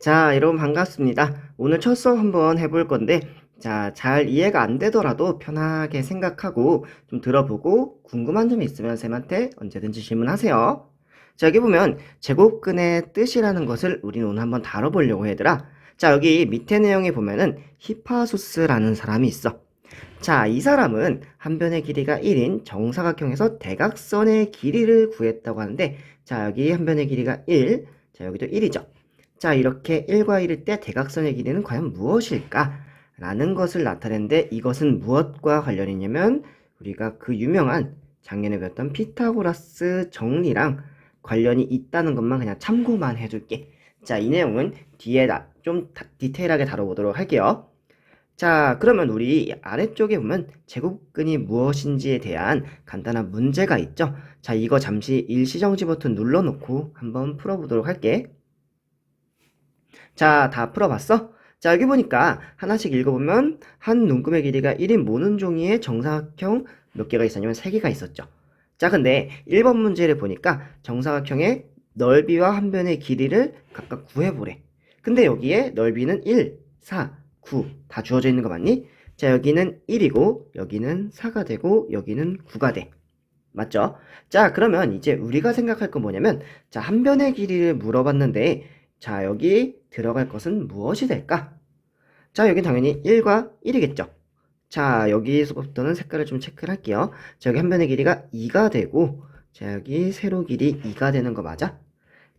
자, 여러분 반갑습니다. 오늘 첫 수업 한번 해볼 건데, 자, 잘 이해가 안 되더라도 편하게 생각하고 좀 들어보고 궁금한 점이 있으면 쌤한테 언제든지 질문하세요. 자, 여기 보면 제곱근의 뜻이라는 것을 우리는 오늘 한번 다뤄보려고 얘들아. 자, 여기 밑에 내용에 보면은 히파소스라는 사람이 있어. 자, 이 사람은 한 변의 길이가 1인 정사각형에서 대각선의 길이를 구했다고 하는데, 자, 여기 한 변의 길이가 1, 자, 여기도 1이죠. 자, 이렇게 1과 1일 때 대각선의 길이는 과연 무엇일까? 라는 것을 나타내는데 이것은 무엇과 관련이 있냐면 우리가 그 유명한 작년에 배웠던 피타고라스 정리랑 관련이 있다는 것만 그냥 참고만 해줄게. 자, 이 내용은 뒤에 좀 디테일하게 다뤄보도록 할게요. 자, 그러면 우리 아래쪽에 보면 제곱근이 무엇인지에 대한 간단한 문제가 있죠. 자, 이거 잠시 일시정지 버튼 눌러놓고 한번 풀어보도록 할게. 자, 다 풀어봤어? 자, 여기 보니까 하나씩 읽어보면 한 눈금의 길이가 1인 모는 종이의 정사각형 몇 개가 있었냐면 3개가 있었죠. 자, 근데 1번 문제를 보니까 정사각형의 넓이와 한 변의 길이를 각각 구해보래. 근데 여기에 넓이는 1, 4, 9 다 주어져 있는 거 맞니? 자, 여기는 1이고 여기는 4가 되고 여기는 9가 돼. 맞죠? 자, 그러면 이제 우리가 생각할 건 뭐냐면 자, 한 변의 길이를 물어봤는데 자, 여기 들어갈 것은 무엇이 될까? 자, 여기 당연히 1과 1이겠죠. 자, 여기서부터는 색깔을 좀 체크를 할게요. 자, 여기 한 변의 길이가 2가 되고 자, 여기 세로 길이 2가 되는 거 맞아?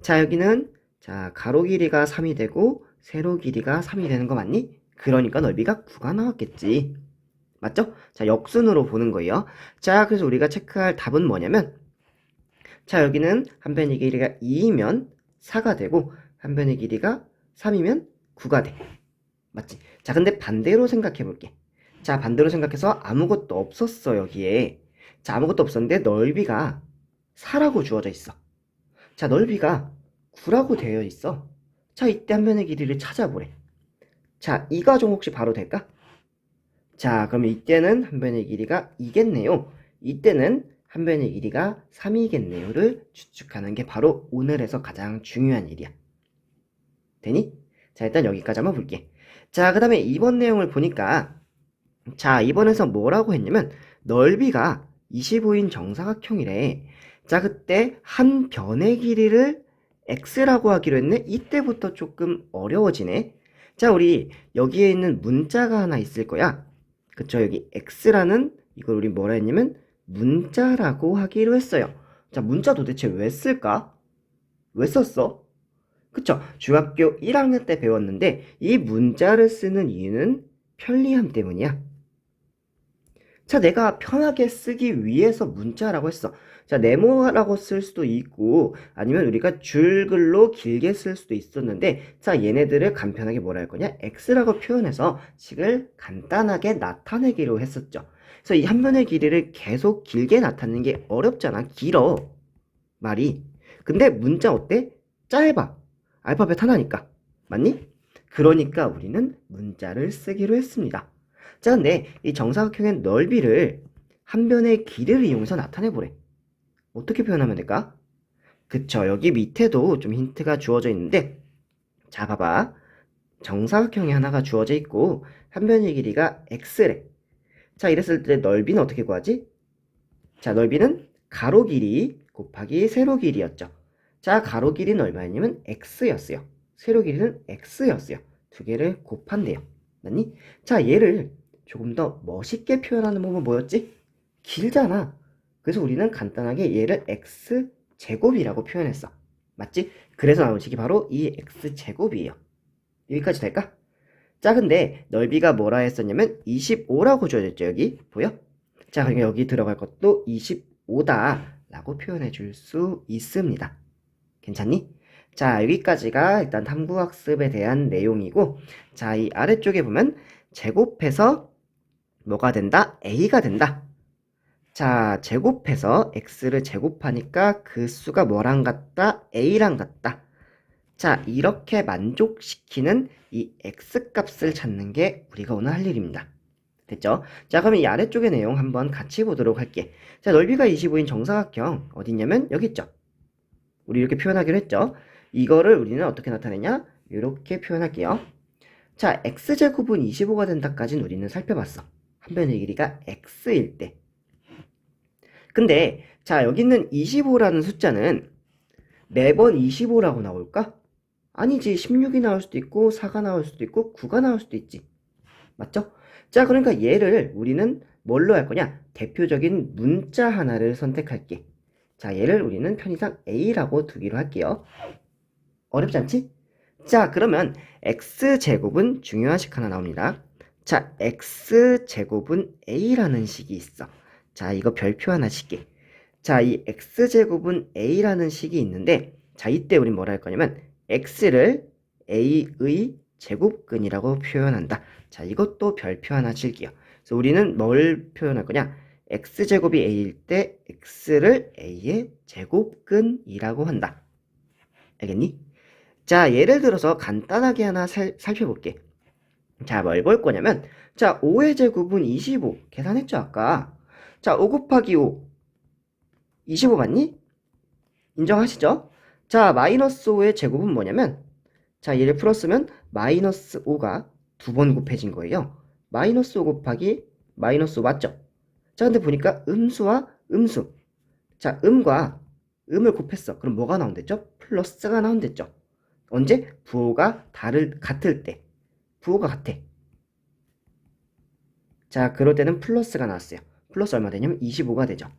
자, 여기는 자, 가로 길이가 3이 되고 세로 길이가 3이 되는 거 맞니? 그러니까 넓이가 9가 나왔겠지. 맞죠? 자, 역순으로 보는 거예요. 자, 그래서 우리가 체크할 답은 뭐냐면 자, 여기는 한 변의 길이가 2이면 4가 되고 한 변의 길이가 3이면 9가 돼. 맞지? 자, 근데 반대로 생각해 볼게. 자, 반대로 생각해서 아무것도 없었어, 여기에. 자, 아무것도 없었는데 넓이가 4라고 주어져 있어. 자, 넓이가 9라고 되어 있어. 자, 이때 한 변의 길이를 찾아보래. 자, 이 과정 혹시 바로 될까? 자, 그럼 이때는 한 변의 길이가 2겠네요. 이때는 한 변의 길이가 3이겠네요를 추측하는 게 바로 오늘에서 가장 중요한 일이야. 되니? 자, 일단 여기까지 한번 볼게. 자, 그 다음에 2번 내용을 보니까 자, 2번에서 뭐라고 했냐면 넓이가 25인 정사각형이래. 자, 그때 한 변의 길이를 x라고 하기로 했네. 이때부터 조금 어려워지네. 자, 우리 여기에 있는 문자가 하나 있을 거야. 그쵸? 여기 x라는 이걸 우리 뭐라 했냐면 문자라고 하기로 했어요. 자, 문자 도대체 왜 쓸까? 왜 썼어? 그쵸? 중학교 1학년 때 배웠는데 이 문자를 쓰는 이유는 편리함 때문이야. 자, 내가 편하게 쓰기 위해서 문자라고 했어. 자, 네모라고 쓸 수도 있고 아니면 우리가 줄글로 길게 쓸 수도 있었는데 자, 얘네들을 간편하게 뭐라 할 거냐? x라고 표현해서 식을 간단하게 나타내기로 했었죠. 그래서 이 한 변의 길이를 계속 길게 나타내는 게 어렵잖아. 길어. 말이. 근데 문자 어때? 짧아. 알파벳 하나니까. 맞니? 그러니까 우리는 문자를 쓰기로 했습니다. 자, 근데 이 정사각형의 넓이를 한 변의 길이를 이용해서 나타내보래. 어떻게 표현하면 될까? 그쵸, 여기 밑에도 좀 힌트가 주어져 있는데 자, 봐봐. 정사각형이 하나가 주어져 있고 한 변의 길이가 x래. 자, 이랬을 때 넓이는 어떻게 구하지? 자, 넓이는 가로 길이 곱하기 세로 길이였죠. 자, 가로 길이는 얼마였냐면 x였어요. 세로 길이는 x였어요. 두 개를 곱한대요. 맞니? 자, 얘를 조금 더 멋있게 표현하는 방법은 뭐였지? 길잖아. 그래서 우리는 간단하게 얘를 x제곱이라고 표현했어. 맞지? 그래서 나온 식이 바로 이 x제곱이에요. 여기까지 될까? 자, 근데 넓이가 뭐라 했었냐면 25라고 주어졌죠. 여기 보여? 자, 그러니까 여기 들어갈 것도 25다 라고 표현해 줄 수 있습니다. 괜찮니? 자, 여기까지가 일단 탐구학습에 대한 내용이고 자, 이 아래쪽에 보면 제곱해서 뭐가 된다? a가 된다. 자, 제곱해서 x를 제곱하니까 그 수가 뭐랑 같다? a랑 같다. 자, 이렇게 만족시키는 이 x값을 찾는 게 우리가 오늘 할 일입니다. 됐죠? 자, 그럼 이 아래쪽의 내용 한번 같이 보도록 할게. 자, 넓이가 25인 정사각형 어디 있냐면 여기 있죠? 우리 이렇게 표현하기로 했죠? 이거를 우리는 어떻게 나타내냐? 이렇게 표현할게요. 자, x제곱은 25가 된다까지는 우리는 살펴봤어. 한 변의 길이가 x일 때. 근데 자, 여기 있는 25라는 숫자는 매번 25라고 나올까? 아니지. 16이 나올 수도 있고 4가 나올 수도 있고 9가 나올 수도 있지. 맞죠? 자, 그러니까 얘를 우리는 뭘로 할 거냐? 대표적인 문자 하나를 선택할게. 자, 얘를 우리는 편의상 a라고 두기로 할게요. 어렵지 않지? 자, 그러면 x제곱은 중요한 식 하나 나옵니다. 자, x제곱은 a라는 식이 있어. 자, 이거 별표 하나 칠게. 자, 이 x제곱은 a라는 식이 있는데, 자, 이때 우린 뭐라 할 거냐면 x를 a의 제곱근이라고 표현한다. 자, 이것도 별표 하나 칠게요. 그래서 우리는 뭘 표현할 거냐? x제곱이 a일 때 x를 a의 제곱근이라고 한다. 알겠니? 자, 예를 들어서 간단하게 하나 살펴볼게. 자, 뭘 볼 거냐면, 자, 5의 제곱은 25. 계산했죠, 아까? 자, 5 곱하기 5. 25 맞니? 인정하시죠? 자, 마이너스 5의 제곱은 뭐냐면, 자, 얘를 풀었으면 마이너스 5가 두 번 곱해진 거예요. 마이너스 5 곱하기 마이너스 5 맞죠? 자, 근데 보니까 음수와 음수. 자, 음과 음을 곱했어. 그럼 뭐가 나온댔죠? 플러스가 나온댔죠? 언제? 부호가 같을 때. 부호가 같아. 자, 그럴 때는 플러스가 나왔어요. 플러스 얼마 되냐면 25가 되죠.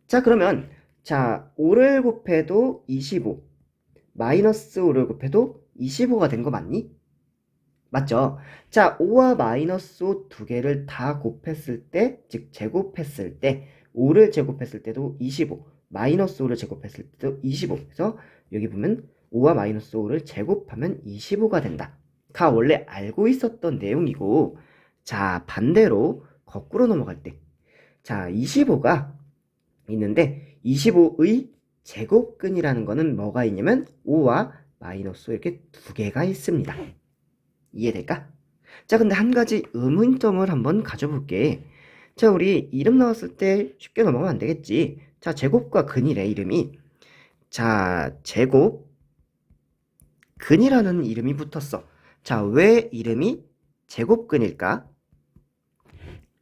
자, 그러면 자, 5를 곱해도 25, 마이너스 5를 곱해도 25가 된 거 맞니? 맞죠? 자, 5와 마이너스 5 두 개를 다 곱했을 때, 즉 제곱했을 때 5를 제곱했을 때도 25, 마이너스 5를 제곱했을 때도 25. 그래서 여기 보면 5와 마이너스 5를 제곱하면 25가 된다. 가 원래 알고 있었던 내용이고, 자, 반대로 거꾸로 넘어갈 때, 자, 25가 있는데 25의 제곱근이라는 거는 뭐가 있냐면 5와 마이너스 5 이렇게 두 개가 있습니다. 이해될까? 자, 근데 한 가지 의문점을 한번 가져볼게. 자, 우리 이름 나왔을 때 쉽게 넘어가면 안 되겠지. 자, 제곱과 근이래, 이름이. 자, 제곱, 근이라는 이름이 붙었어. 자, 왜 이름이 제곱근일까?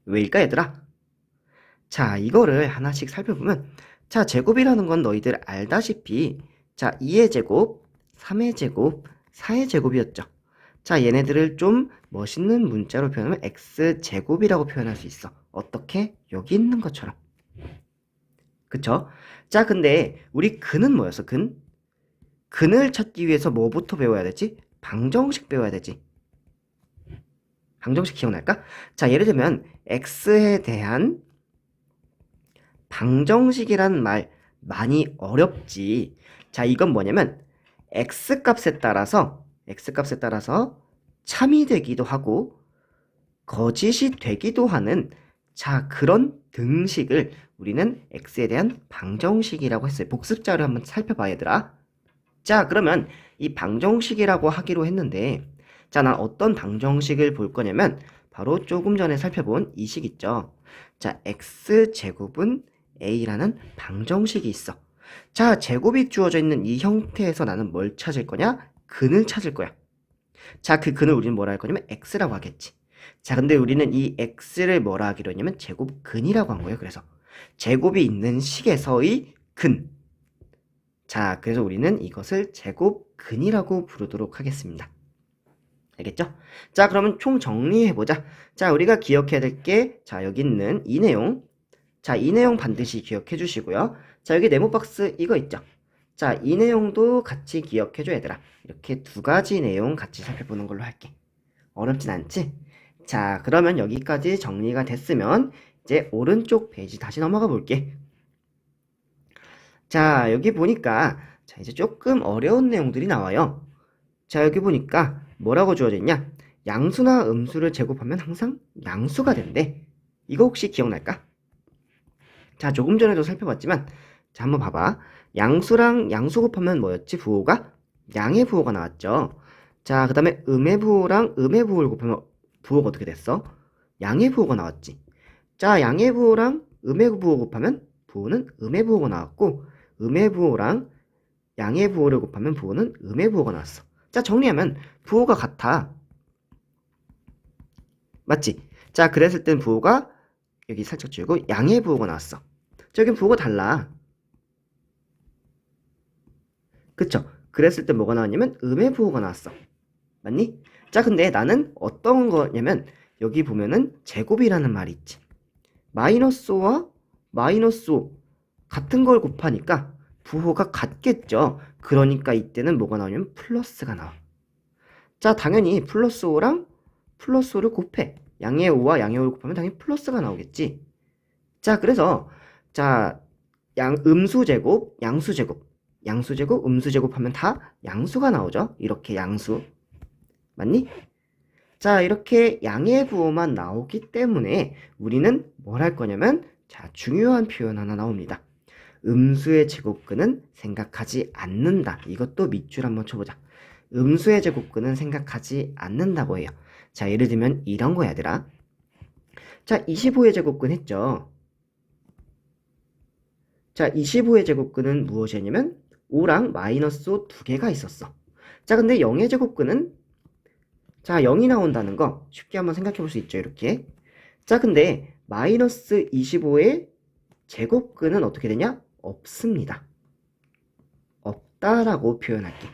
왜일까, 얘들아? 자, 이거를 하나씩 살펴보면, 자, 제곱이라는 건 너희들 알다시피, 자, 2의 제곱, 3의 제곱, 4의 제곱이었죠. 자, 얘네들을 좀 멋있는 문자로 표현하면 x제곱이라고 표현할 수 있어. 어떻게? 여기 있는 것처럼. 그쵸? 자, 근데 우리 근은 뭐였어? 근? 근을 찾기 위해서 뭐부터 배워야 되지? 방정식 배워야 되지. 방정식 기억날까? 자, 예를 들면 x에 대한 방정식이라는 말 많이 어렵지. 자, 이건 뭐냐면 x값에 따라서 참이 되기도 하고 거짓이 되기도 하는 자, 그런 등식을 우리는 x에 대한 방정식이라고 했어요. 복습 자료 한번 살펴봐, 얘들아. 자, 그러면 이 방정식이라고 하기로 했는데, 자, 난 어떤 방정식을 볼 거냐면 바로 조금 전에 살펴본 이 식 있죠. 자, x제곱은 a라는 방정식이 있어. 자, 제곱이 주어져 있는 이 형태에서 나는 뭘 찾을 거냐? 근을 찾을 거야. 자, 그 근을 우리는 뭐라 할 거냐면 x라고 하겠지. 자, 근데 우리는 이 x를 뭐라 하기로 했냐면 제곱근이라고 한 거예요. 그래서 제곱이 있는 식에서의 근. 자, 그래서 우리는 이것을 제곱근이라고 부르도록 하겠습니다. 알겠죠? 자, 그러면 총 정리해보자. 자, 우리가 기억해야 될 게, 자, 여기 있는 이 내용. 자, 이 내용 반드시 기억해 주시고요. 자, 여기 네모 박스 이거 있죠? 자, 이 내용도 같이 기억해 줘, 얘들아. 이렇게 두 가지 내용 같이 살펴보는 걸로 할게. 어렵진 않지? 자, 그러면 여기까지 정리가 됐으면 이제 오른쪽 페이지 다시 넘어가 볼게. 자, 여기 보니까 자, 이제 조금 어려운 내용들이 나와요. 자, 여기 보니까 뭐라고 주어져 있냐? 양수나 음수를 제곱하면 항상 양수가 된대. 이거 혹시 기억날까? 자, 조금 전에도 살펴봤지만 자, 한번 봐봐. 양수랑 양수 곱하면 뭐였지? 부호가? 양의 부호가 나왔죠. 자, 그 다음에 음의 부호랑 음의 부호를 곱하면 부호가 어떻게 됐어? 양의 부호가 나왔지. 자, 양의 부호랑 음의 부호 곱하면 부호는 음의 부호가 나왔고, 음의 부호랑 양의 부호를 곱하면 부호는 음의 부호가 나왔어. 자, 정리하면 부호가 같아. 맞지? 자, 그랬을 땐 부호가 여기 살짝 줄고 양의 부호가 나왔어. 저긴 부호가 달라. 그쵸? 그랬을 때 뭐가 나왔냐면 음의 부호가 나왔어. 맞니? 자, 근데 나는 어떤 거냐면 여기 보면은 제곱이라는 말이 있지. 마이너스 5와 마이너스 5 같은 걸 곱하니까 부호가 같겠죠. 그러니까 이때는 뭐가 나오냐면 플러스가 나와. 자, 당연히 플러스 5랑 플러스 5를 곱해. 양의 5와 양의 5를 곱하면 당연히 플러스가 나오겠지. 자, 그래서 자, 음수제곱, 양수제곱, 양수제곱, 음수제곱 하면 다 양수가 나오죠. 이렇게 양수. 맞니? 자, 이렇게 양의 부호만 나오기 때문에 우리는 뭘 할 거냐면 자, 중요한 표현 하나 나옵니다. 음수의 제곱근은 생각하지 않는다. 이것도 밑줄 한번 쳐보자. 음수의 제곱근은 생각하지 않는다고 해요. 자, 예를 들면 이런 거 얘들아. 자, 25의 제곱근 했죠. 자, 25의 제곱근은 무엇이냐면 5랑 마이너스 5 두 개가 있었어. 자, 근데 0의 제곱근은 자, 0이 나온다는 거 쉽게 한번 생각해 볼 수 있죠, 이렇게. 자, 근데 마이너스 25의 제곱근은 어떻게 되냐? 없습니다. 없다라고 표현할게.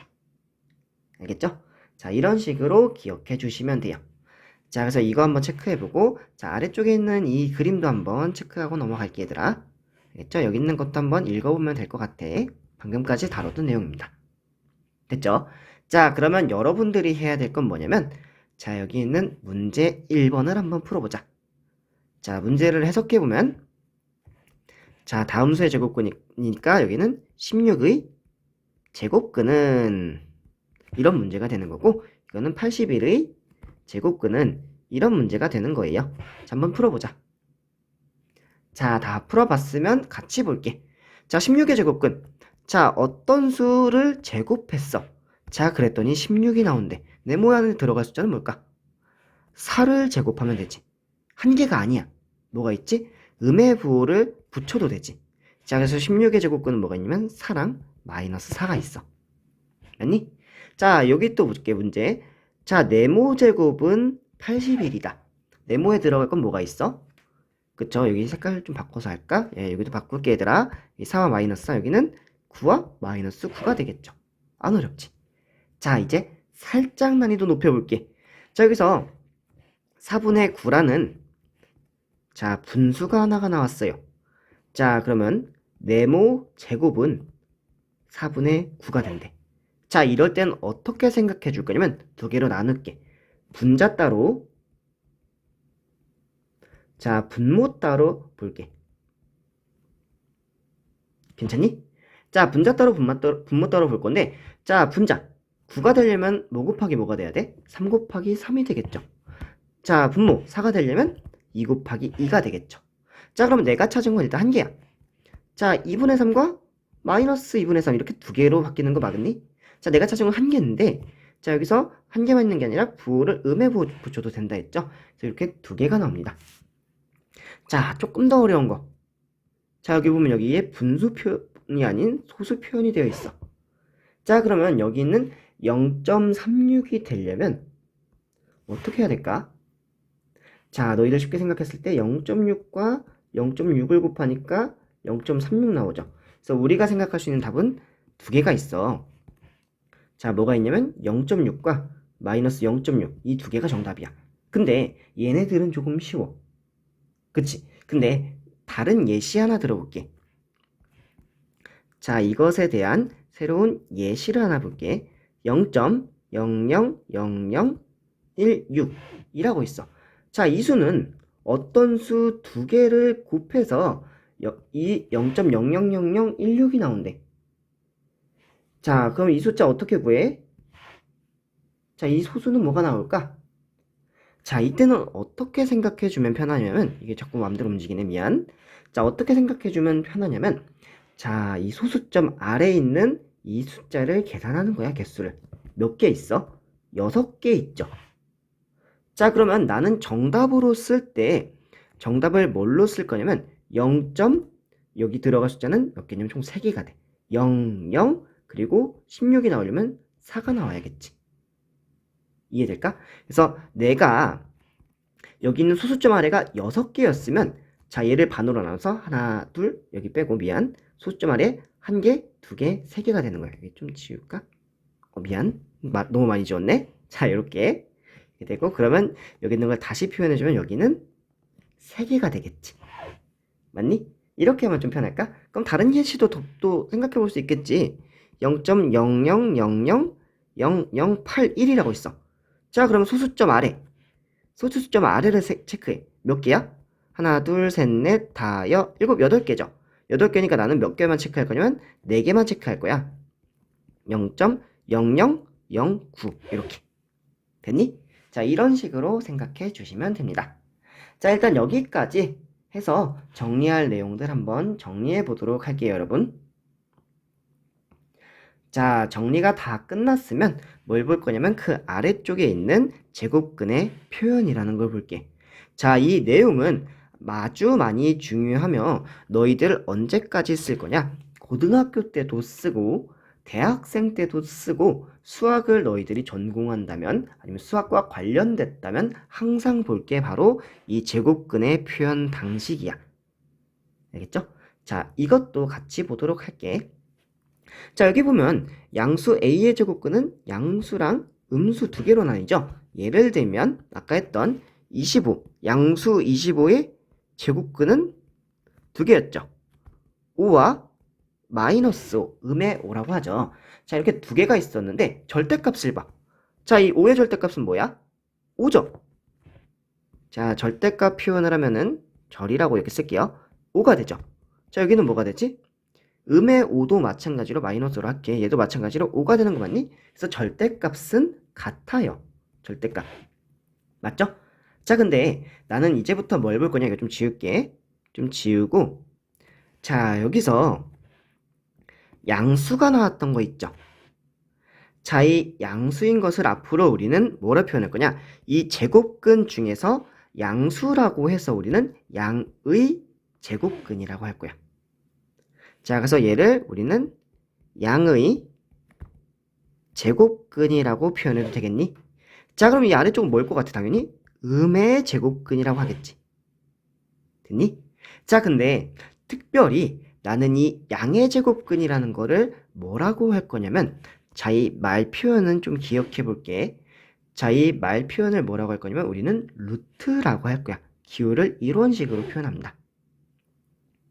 알겠죠? 자, 이런 식으로 기억해 주시면 돼요. 자, 그래서 이거 한번 체크해보고 자, 아래쪽에 있는 이 그림도 한번 체크하고 넘어갈게, 얘들아. 알겠죠? 여기 있는 것도 한번 읽어보면 될 것 같아. 방금까지 다뤘던 내용입니다. 됐죠? 자, 그러면 여러분들이 해야 될 건 뭐냐면 자, 여기 있는 문제 1번을 한번 풀어보자. 자, 문제를 해석해보면 자, 다음 수의 제곱근이니까 여기는 16의 제곱근은 이런 문제가 되는 거고 이거는 81의 제곱근은 이런 문제가 되는 거예요. 자, 한번 풀어보자. 자, 다 풀어봤으면 같이 볼게. 자, 16의 제곱근. 자, 어떤 수를 제곱했어? 자, 그랬더니 16이 나온대. 네모 안에 들어갈 숫자는 뭘까? 4를 제곱하면 되지. 한 개가 아니야. 뭐가 있지? 음의 부호를 붙여도 되지. 자, 그래서 16의 제곱근은 뭐가 있냐면 4랑 마이너스 4가 있어. 맞니? 자, 여기 또 볼게, 문제. 자, 네모 제곱은 81이다. 네모에 들어갈 건 뭐가 있어? 그쵸? 여기 색깔 좀 바꿔서 할까? 예, 여기도 바꿀게, 얘들아. 이 4와 마이너스 4, 여기는 9와 마이너스 9가 되겠죠. 안 어렵지? 자, 이제 살짝 난이도 높여볼게. 자, 여기서 4분의 9라는 자, 분수가 하나가 나왔어요. 자, 그러면 네모 제곱은 4분의 9가 된대. 자, 이럴 땐 어떻게 생각해 줄 거냐면 두 개로 나눌게. 분자 따로, 자, 분모 따로 볼게. 괜찮니? 자, 분자 따로 분모 따로 볼 건데 자, 분자 9가 되려면 뭐 곱하기 뭐가 돼야 돼? 3 곱하기 3이 되겠죠. 자, 분모 4가 되려면 2 곱하기 2가 되겠죠. 자, 그럼 내가 찾은 건 일단 한 개야. 자, 2분의 3과 마이너스 2분의 3 이렇게 두 개로 바뀌는 거 맞니? 자, 내가 찾은 건 한 개인데 자, 여기서 한 개만 있는 게 아니라 부호를 음에 붙여도 된다 했죠. 그래서 이렇게 두 개가 나옵니다. 자, 조금 더 어려운 거. 자, 여기 보면 여기에 분수 표현이 아닌 소수 표현이 되어 있어. 자, 그러면 여기 있는 0.36이 되려면 어떻게 해야 될까? 자, 너희들 쉽게 생각했을 때 0.6과 0.6을 곱하니까 0.36 나오죠. 그래서 우리가 생각할 수 있는 답은 두 개가 있어. 자, 뭐가 있냐면 0.6과 마이너스 0.6 이 두 개가 정답이야. 근데 얘네들은 조금 쉬워. 그치? 근데 다른 예시 하나 들어볼게. 자, 이것에 대한 새로운 예시를 하나 볼게. 0.000016이라고 있어. 자, 이 수는 어떤 수 두 개를 곱해서 이 0.000016이 나온대. 자, 그럼 이 숫자 어떻게 구해? 자, 이 소수는 뭐가 나올까? 자, 이때는 어떻게 생각해주면 편하냐면 이게 자꾸 마음대로 움직이네, 미안. 자, 어떻게 생각해주면 편하냐면 자, 이 소수점 아래에 있는 이 숫자를 계산하는 거야, 개수를. 몇 개 있어? 6개 있죠. 자, 그러면 나는 정답으로 쓸 때 정답을 뭘로 쓸 거냐면 0. 여기 들어갈 숫자는 몇 개냐면 총 3개가 돼. 0, 0, 그리고 16이 나오려면 4가 나와야겠지. 이해될까? 그래서 내가 여기 있는 소수점 아래가 6개였으면 자 얘를 반으로 나눠서 하나, 둘, 여기 빼고 미안. 소수점 아래 1개, 2개, 3개가 되는 거야. 여기 좀 지울까? 미안. 너무 많이 지웠네. 자 이렇게 되고 그러면 여기 있는 걸 다시 표현해주면 여기는 3개가 되겠지. 맞니? 이렇게 하면 좀 편할까? 그럼 다른 예시도 또 생각해 볼 수 있겠지. 0.00000081이라고 있어. 자 그럼 소수점 아래를 체크해. 몇 개야? 하나, 둘, 셋, 넷, 다, 일곱, 8개죠. 8개니까 나는 몇 개만 체크할 거냐면 4개만 체크할 거야. 0.0009 이렇게. 됐니? 자 이런 식으로 생각해 주시면 됩니다. 자 일단 여기까지 해서 정리할 내용들 한번 정리해 보도록 할게요, 여러분. 자, 정리가 다 끝났으면 뭘 볼 거냐면 그 아래쪽에 있는 제곱근의 표현이라는 걸 볼게. 자, 이 내용은 아주 많이 중요하며 너희들 언제까지 쓸 거냐? 고등학교 때도 쓰고 대학생 때도 쓰고 수학을 너희들이 전공한다면 아니면 수학과 관련됐다면 항상 볼 게 바로 이 제곱근의 표현 방식이야. 알겠죠? 자, 이것도 같이 보도록 할게. 자, 여기 보면 양수 A의 제곱근은 양수랑 음수 2개로 나뉘죠. 예를 들면 아까 했던 25, 양수 25의 제곱근은 2개였죠. 5와 마이너스 5, 음의 5라고 하죠. 자, 이렇게 2개가 있었는데 절대값을 봐. 자, 이 5의 절대값은 뭐야? 5죠. 자, 절대값 표현을 하면은 절이라고 이렇게 쓸게요. 5가 되죠. 자, 여기는 뭐가 되지? 음의 5도 마찬가지로 마이너스로 할게. 얘도 마찬가지로 5가 되는 거 맞니? 그래서 절대값은 같아요. 절대값. 맞죠? 자, 근데 나는 이제부터 뭘 볼 거냐? 이거 좀 지울게. 좀 지우고. 자, 여기서 양수가 나왔던 거 있죠? 자, 이 양수인 것을 앞으로 우리는 뭐라 표현할 거냐? 이 제곱근 중에서 양수라고 해서 우리는 양의 제곱근이라고 할 거야. 자, 그래서 얘를 우리는 양의 제곱근이라고 표현해도 되겠니? 자, 그럼 이 아래쪽은 뭘 것 같아? 당연히 음의 제곱근이라고 하겠지. 됐니? 자, 근데 특별히 나는 이 양의 제곱근이라는 거를 뭐라고 할 거냐면 자, 이 말 표현은 좀 기억해 볼게. 자, 이 말 표현을 뭐라고 할 거냐면 우리는 루트라고 할 거야. 기호를 이런 식으로 표현합니다.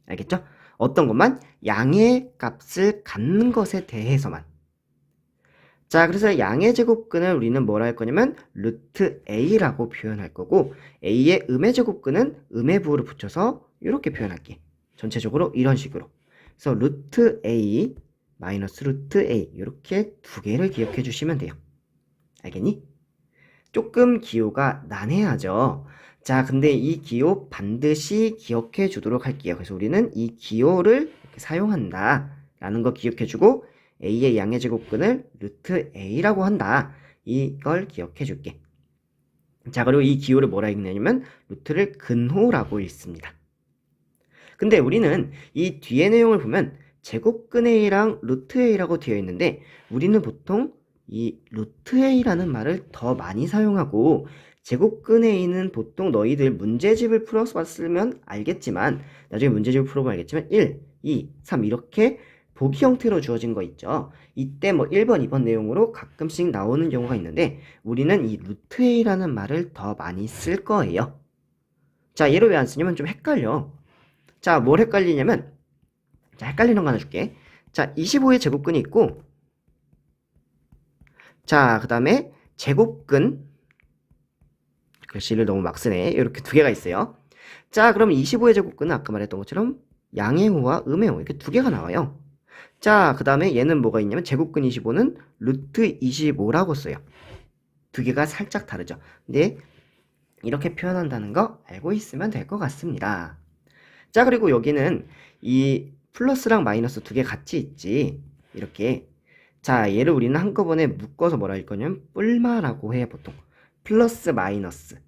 알겠죠? 어떤 것만? 양의 값을 갖는 것에 대해서만. 자, 그래서 양의 제곱근을 우리는 뭐라 할 거냐면 루트 a라고 표현할 거고 a의 음의 제곱근은 음의 부호를 붙여서 이렇게 표현할게. 전체적으로 이런 식으로. 그래서 루트 a 마이너스 루트 a 이렇게 2개를 기억해 주시면 돼요. 알겠니? 조금 기호가 난해하죠. 자, 근데 이 기호 반드시 기억해 주도록 할게요. 그래서 우리는 이 기호를 이렇게 사용한다 라는 거 기억해 주고 a의 양의 제곱근을 루트 a라고 한다. 이걸 기억해 줄게. 자, 그리고 이 기호를 뭐라 읽냐면 루트를 근호라고 읽습니다. 근데 우리는 이 뒤에 내용을 보면 제곱근 a랑 루트 a라고 되어 있는데 우리는 보통 이 루트 a라는 말을 더 많이 사용하고 제곱근 a는 보통 너희들 문제집을 풀어봤으면 알겠지만 나중에 문제집을 풀어보면 알겠지만 1, 2, 3 이렇게 보기 형태로 주어진 거 있죠. 이때 뭐 1번, 2번 내용으로 가끔씩 나오는 경우가 있는데 우리는 이 루트 a라는 말을 더 많이 쓸 거예요. 자, 얘를 왜 안 쓰냐면 좀 헷갈려. 자, 뭘 헷갈리냐면 자, 헷갈리는 거 하나 줄게. 자, 25의 제곱근이 있고 자, 그 다음에 제곱근 글씨를 너무 막 쓰네. 이렇게 2개가 있어요. 자, 그럼 25의 제곱근은 아까 말했던 것처럼 양의 호와 음의 호 이렇게 2개가 나와요. 자, 그 다음에 얘는 뭐가 있냐면 제곱근 25는 루트 25라고 써요. 2개가 살짝 다르죠. 근데 이렇게 표현한다는 거 알고 있으면 될 것 같습니다. 자, 그리고 여기는 이 플러스랑 마이너스 2개 같이 있지. 이렇게. 자, 얘를 우리는 한꺼번에 묶어서 뭐라 할 거냐면 뿔마라고 해 보통. 플러스 마이너스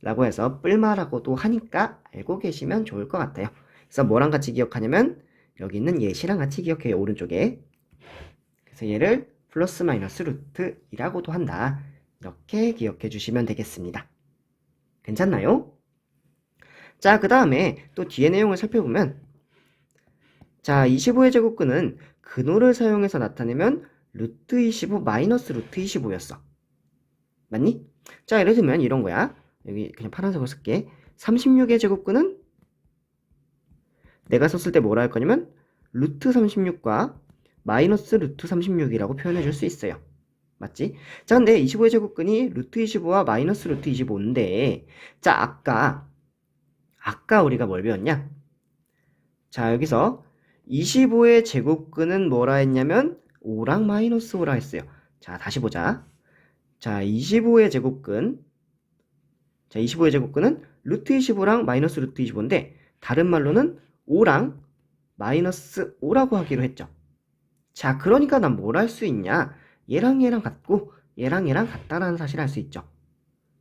라고 해서 뿔마라고도 하니까 알고 계시면 좋을 것 같아요. 그래서 뭐랑 같이 기억하냐면 여기 있는 예시랑 같이 기억해요. 오른쪽에. 그래서 얘를 플러스 마이너스 루트 2라고도 한다. 이렇게 기억해 주시면 되겠습니다. 괜찮나요? 자, 그 다음에 또 뒤에 내용을 살펴보면 자, 25의 제곱근은 근호를 사용해서 나타내면 루트 25 마이너스 루트 25였어. 맞니? 자, 예를 들면 이런 거야. 여기 그냥 파란색으로 쓸게. 36의 제곱근은 내가 썼을 때 뭐라 할 거냐면 루트 36과 마이너스 루트 36이라고 표현해 줄 수 있어요. 맞지? 자, 근데 25의 제곱근이 루트 25와 마이너스 루트 25인데 자, 아까 우리가 뭘 배웠냐? 자, 여기서 25의 제곱근은 뭐라 했냐면 5랑 마이너스 5라 했어요. 자, 다시 보자. 자, 25의 제곱근. 자, 25의 제곱근은 루트 25랑 마이너스 루트 25인데 다른 말로는 5랑 마이너스 5라고 하기로 했죠. 자, 그러니까 난 뭘 할 수 있냐? 얘랑 얘랑 같고 얘랑 얘랑 같다라는 사실을 알 수 있죠.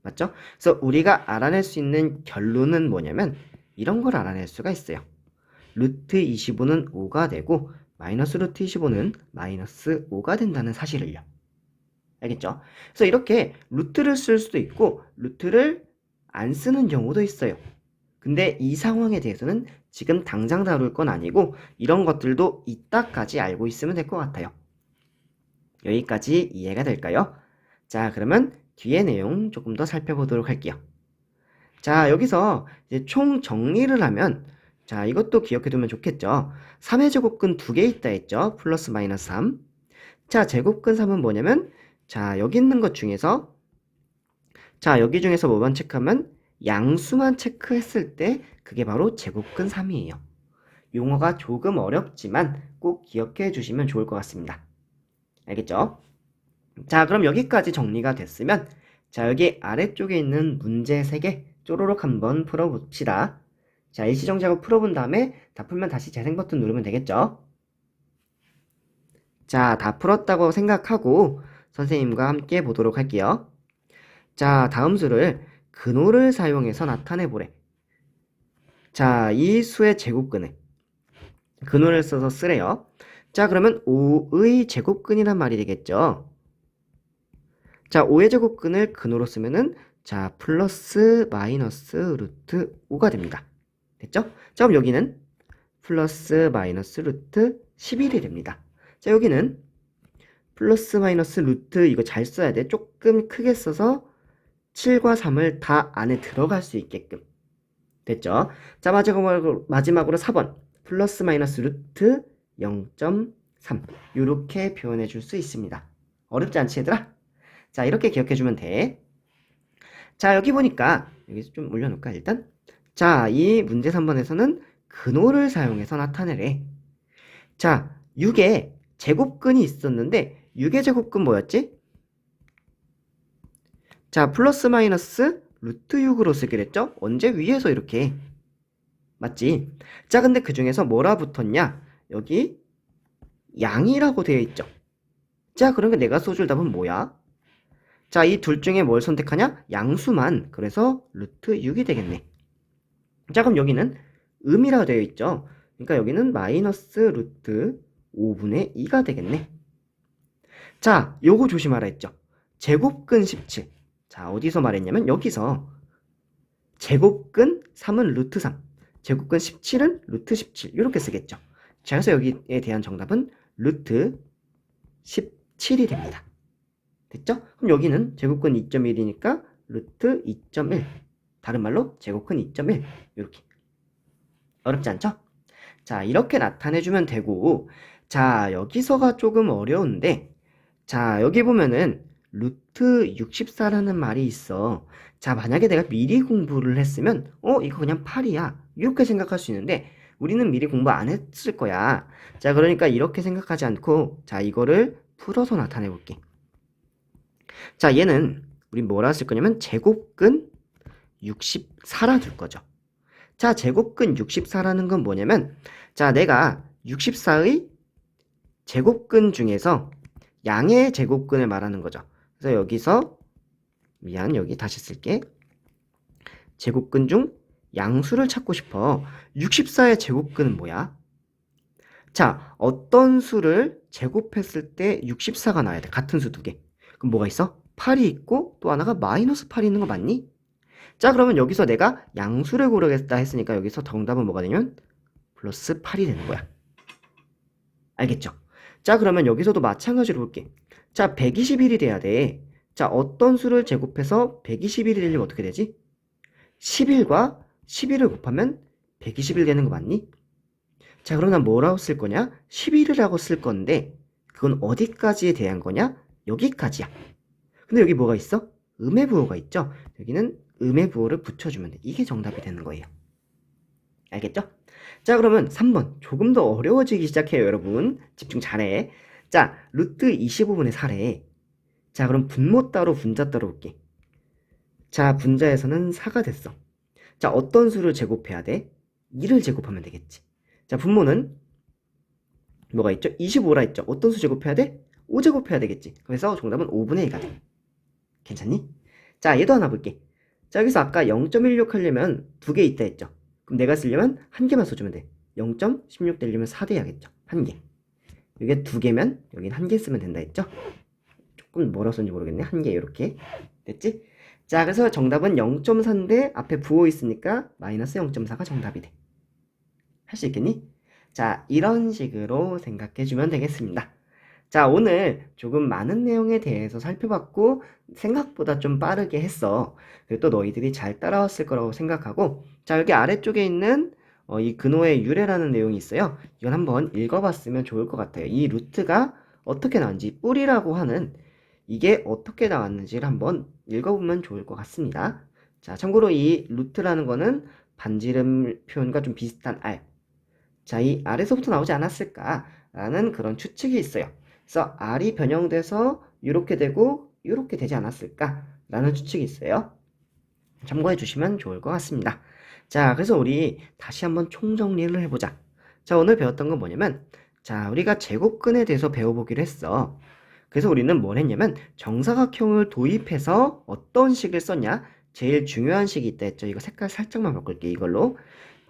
맞죠? 그래서 우리가 알아낼 수 있는 결론은 뭐냐면 이런 걸 알아낼 수가 있어요. 루트 25는 5가 되고 마이너스 루트 25는 마이너스 5가 된다는 사실을요. 알겠죠? 그래서 이렇게 루트를 쓸 수도 있고 루트를 안 쓰는 경우도 있어요. 근데 이 상황에 대해서는 지금 당장 다룰 건 아니고 이런 것들도 이따까지 알고 있으면 될 것 같아요. 여기까지 이해가 될까요? 자, 그러면 뒤에 내용 조금 더 살펴보도록 할게요. 자, 여기서 이제 총 정리를 하면 자, 이것도 기억해 두면 좋겠죠. 3의 제곱근 2개 있다 했죠. 플러스 마이너스 3. 자, 제곱근 3은 뭐냐면 자, 여기 있는 것 중에서 자, 여기 중에서 뭐만 체크하면 양수만 체크했을 때 그게 바로 제곱근 3이에요. 용어가 조금 어렵지만 꼭 기억해 주시면 좋을 것 같습니다. 알겠죠? 자, 그럼 여기까지 정리가 됐으면 자, 여기 아래쪽에 있는 문제 3개 쪼로록 한번 풀어봅시다. 자, 일시정지하고 풀어본 다음에 다 풀면 다시 재생 버튼 누르면 되겠죠? 자, 다 풀었다고 생각하고 선생님과 함께 보도록 할게요. 자, 다음 수를 근호를 사용해서 나타내 보래. 자, 이 수의 제곱근을 근호를 써서 쓰래요. 자, 그러면 5의 제곱근이란 말이 되겠죠. 자, 5의 제곱근을 근호로 쓰면은 자, 플러스 마이너스 루트 5가 됩니다. 됐죠? 자, 그럼 여기는 플러스 마이너스 루트 11이 됩니다. 자, 여기는 플러스 마이너스 루트 이거 잘 써야 돼. 조금 크게 써서 7과 3을 다 안에 들어갈 수 있게끔. 됐죠? 자, 마지막으로 4번. 플러스 마이너스 루트 0.3. 이렇게 표현해 줄 수 있습니다. 어렵지 않지, 얘들아? 자, 이렇게 기억해 주면 돼. 자, 여기 보니까 여기서 좀 올려놓을까, 일단? 자, 이 문제 3번에서는 근호를 사용해서 나타내래. 자, 6에 제곱근이 있었는데 6의 제곱근 뭐였지? 자, 플러스 마이너스 루트 6으로 쓰기로 했죠? 언제? 위에서 이렇게. 맞지? 자, 근데 그 중에서 뭐라 붙었냐? 여기 양이라고 되어 있죠? 자, 그러면 내가 써줄 답은 뭐야? 자, 이 둘 중에 뭘 선택하냐? 양수만. 그래서 루트 6이 되겠네. 자, 그럼 여기는 음이라고 되어 있죠? 그러니까 여기는 마이너스 루트 5분의 2가 되겠네. 자, 요거 조심하라 했죠? 제곱근 17. 자, 어디서 말했냐면 여기서 제곱근 3은 루트 3, 제곱근 17은 루트 17 이렇게 쓰겠죠. 자, 그래서 여기에 대한 정답은 루트 17이 됩니다. 됐죠? 그럼 여기는 제곱근 2.1이니까 루트 2.1. 다른 말로 제곱근 2.1 이렇게. 어렵지 않죠? 자, 이렇게 나타내주면 되고 자, 여기서가 조금 어려운데 자, 여기 보면은 루트 64라는 말이 있어. 자, 만약에 내가 미리 공부를 했으면 이거 그냥 8이야. 이렇게 생각할 수 있는데 우리는 미리 공부 안 했을 거야. 자, 그러니까 이렇게 생각하지 않고 자, 이거를 풀어서 나타내 볼게. 자, 얘는 우리 뭐라 쓸 거냐면 제곱근 64라 둘 거죠. 자, 제곱근 64라는 건 뭐냐면 자, 내가 64의 제곱근 중에서 양의 제곱근을 말하는 거죠. 그래서 여기서 여기 다시 쓸게. 제곱근 중 양수를 찾고 싶어. 64의 제곱근은 뭐야? 자, 어떤 수를 제곱했을 때 64가 나와야 돼. 같은 수 두 개. 그럼 뭐가 있어? 8이 있고 또 하나가 마이너스 8이 있는 거 맞니? 자, 그러면 여기서 내가 양수를 고르겠다 했으니까 여기서 정답은 뭐가 되냐면 플러스 8이 되는 거야. 알겠죠? 자, 그러면 여기서도 마찬가지로 볼게. 자, 121이 돼야 돼. 자, 어떤 수를 제곱해서 121이 되려면 어떻게 되지? 11과 11을 곱하면 121 되는 거 맞니? 자, 그럼 난 뭐라고 쓸 거냐? 11이라고 쓸 건데 그건 어디까지에 대한 거냐? 여기까지야. 근데 여기 뭐가 있어? 음의 부호가 있죠? 여기는 음의 부호를 붙여주면 돼. 이게 정답이 되는 거예요. 알겠죠? 자, 그러면 3번 조금 더 어려워지기 시작해요, 여러분. 집중 잘해. 자, 루트 25분의 4래. 자, 그럼 분모 따로 분자 따로 볼게. 자, 분자에서는 4가 됐어. 자, 어떤 수를 제곱해야 돼? 2를 제곱하면 되겠지. 자, 분모는 뭐가 있죠? 25라 있죠? 어떤 수 제곱해야 돼? 5 제곱해야 되겠지. 그래서 정답은 5분의 1가 돼. 괜찮니? 자, 얘도 하나 볼게. 자, 여기서 아까 0.16 하려면 2개 있다 했죠? 그럼 내가 쓰려면 한 개만 써주면 돼. 0.16 되려면 4 돼야겠죠? 한 개. 이게 2개면 여긴 한 개 쓰면 된다 했죠? 조금 뭐라 썼는지 모르겠네. 한 개 이렇게. 됐지? 자, 그래서 정답은 0.4인데 앞에 부호 있으니까 마이너스 0.4가 정답이 돼. 할 수 있겠니? 자, 이런 식으로 생각해주면 되겠습니다. 자, 오늘 조금 많은 내용에 대해서 살펴봤고 생각보다 좀 빠르게 했어. 그리고 또 너희들이 잘 따라왔을 거라고 생각하고, 자, 여기 아래쪽에 있는 이 근호의 유래라는 내용이 있어요. 이건 한번 읽어봤으면 좋을 것 같아요. 이 루트가 어떻게 나왔는지, 뿔이라고 하는 이게 어떻게 나왔는지를 한번 읽어보면 좋을 것 같습니다. 자, 참고로 이 루트라는 거는 반지름 표현과 좀 비슷한 알. 자, 이 R에서부터 나오지 않았을까라는 그런 추측이 있어요. 그래서 R이 변형돼서 이렇게 되고 이렇게 되지 않았을까라는 추측이 있어요. 참고해 주시면 좋을 것 같습니다. 자, 그래서 우리 다시 한번 총정리를 해보자. 자, 오늘 배웠던 건 뭐냐면, 자, 우리가 제곱근에 대해서 배워보기로 했어. 그래서 우리는 뭘 했냐면 정사각형을 도입해서 어떤 식을 썼냐? 제일 중요한 식이 있다 했죠. 이거 색깔 살짝만 바꿀게, 이걸로.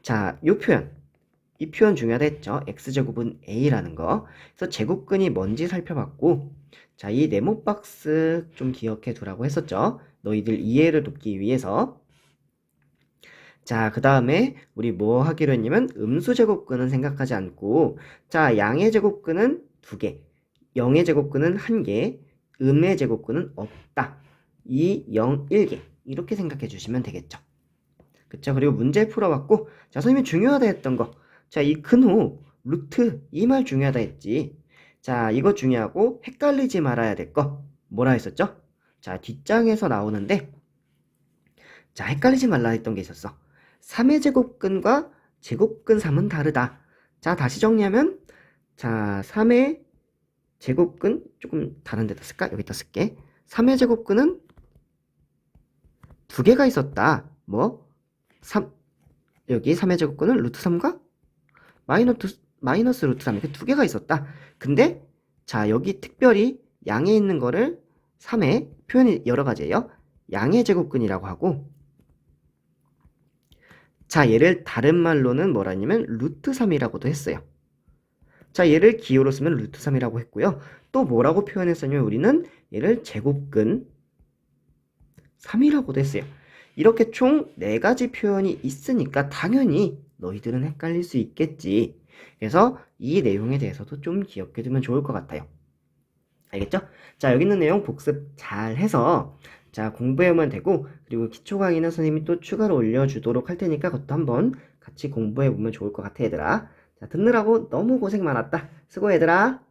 자, 이 표현 중요하다 했죠. x제곱은 a라는 거. 그래서 제곱근이 뭔지 살펴봤고, 자, 이 네모 박스 좀 기억해 두라고 했었죠. 너희들 이해를 돕기 위해서. 자, 그 다음에 우리 뭐 하기로 했냐면 음수 제곱근은 생각하지 않고, 자, 양의 제곱근은 2개, 영의 제곱근은 1개, 음의 제곱근은 없다. 2, 0, 1개. 이렇게 생각해 주시면 되겠죠. 그쵸? 그리고 문제 풀어봤고, 자, 선생님이 중요하다 했던 거. 자, 이 근호, 루트, 이 말 중요하다 했지. 자, 이거 중요하고 헷갈리지 말아야 될 거. 뭐라 했었죠? 자, 뒷장에서 나오는데, 자, 헷갈리지 말라 했던 게 있었어. 3의 제곱근과 제곱근 3은 다르다. 자, 다시 정리하면, 자, 3의 제곱근, 조금 다른 데다 쓸까? 여기다 쓸게. 3의 제곱근은 2개가 있었다. 뭐? 3, 여기 3의 제곱근은 루트 3과 마이너스 루트 3 이렇게 2개가 있었다. 근데 자, 여기 특별히 양에 있는 거를 3의 표현이 여러 가지예요. 양의 제곱근이라고 하고, 자, 얘를 다른 말로는 뭐라 했냐면 루트 3이라고도 했어요. 자, 얘를 기호로 쓰면 루트 3이라고 했고요. 또 뭐라고 표현했었냐면 우리는 얘를 제곱근 3이라고도 했어요. 이렇게 총 4가지 표현이 있으니까 당연히 너희들은 헷갈릴 수 있겠지. 그래서 이 내용에 대해서도 좀 기억해 두면 좋을 것 같아요. 알겠죠? 자, 여기 있는 내용 복습 잘 해서 자, 공부해오면 되고, 그리고 기초 강의는 선생님이 또 추가로 올려주도록 할 테니까 그것도 한번 같이 공부해보면 좋을 것 같아, 얘들아. 자, 듣느라고 너무 고생 많았다. 수고, 얘들아.